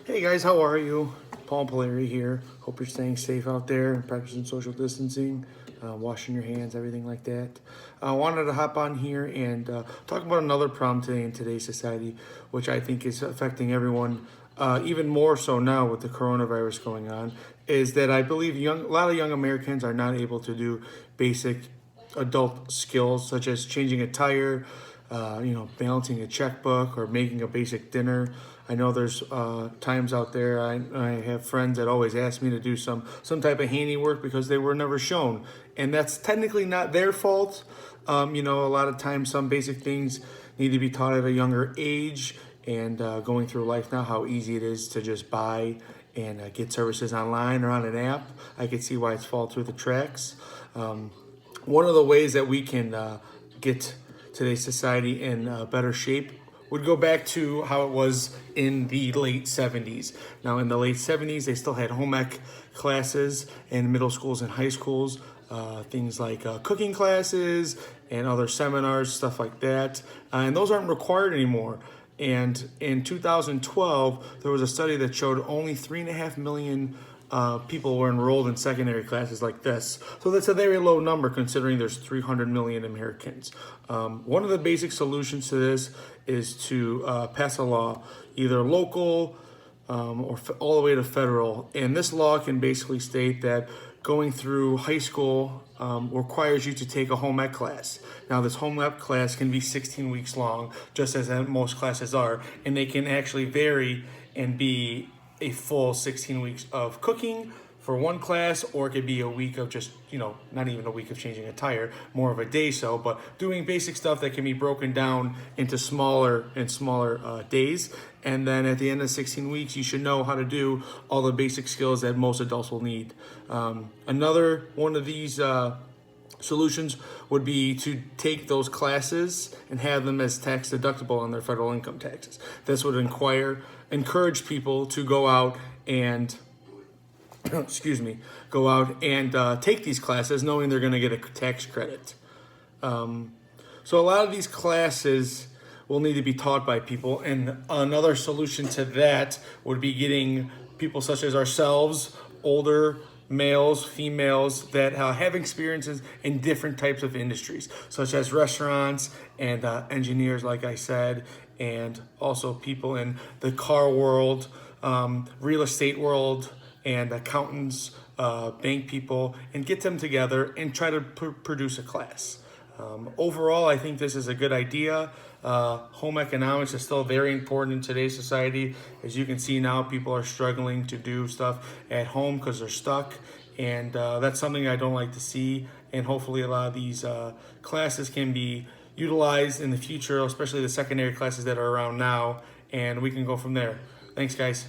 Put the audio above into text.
Hey guys, how are you? Paul Polari here. Hope you're staying safe out there, practicing social distancing, washing your hands, everything like that. I wanted to hop on here and talk about another problem today in today's society, which I think is affecting everyone even more so now with the coronavirus going on, is that I believe a lot of young Americans are not able to do basic adult skills such as changing a tire, balancing a checkbook or making a basic dinner. I know there's times out there I have friends that always ask me to do some type of handiwork because they were never shown, and that's technically not their fault. A lot of times some basic things need to be taught at a younger age, and going through life now, how easy it is to just buy and get services online or on an app. I could see why it's fall through the tracks. One of the ways that we can get today's society in better shape would go back to how it was in the late 70s. Now, in the late 70s, they still had home ec classes in middle schools and high schools, things like cooking classes and other seminars, stuff like that. And those aren't required anymore. And in 2012, there was a study that showed only 3.5 million people were enrolled in secondary classes like this. So that's a very low number considering there's 300 million Americans. One of the basic solutions to this is to pass a law, either local or all the way to federal. And this law can basically state that going through high school requires you to take a home ec class. Now, this home ec class can be 16 weeks long, just as most classes are, and they can actually vary and be a full 16 weeks of cooking for one class, or it could be a week of just, not even a week of changing a tire, more of a day so, but doing basic stuff that can be broken down into smaller and smaller days. And then at the end of 16 weeks, you should know how to do all the basic skills that most adults will need. Another one of these solutions would be to take those classes and have them as tax deductible on their federal income taxes. This would encourage people to go out and take these classes knowing they're going to get a tax credit. So a lot of these classes will need to be taught by people, and another solution to that would be getting people such as ourselves, older males, females that have experiences in different types of industries, such as restaurants and engineers, like I said, and also people in the car world, real estate world, and accountants, bank people, and get them together and try to produce a class. Overall, I think this is a good idea. Home economics is still very important in today's society. As you can see now, people are struggling to do stuff at home because they're stuck. And that's something I don't like to see. And hopefully a lot of these classes can be utilized in the future, especially the secondary classes that are around now. And we can go from there. Thanks, guys.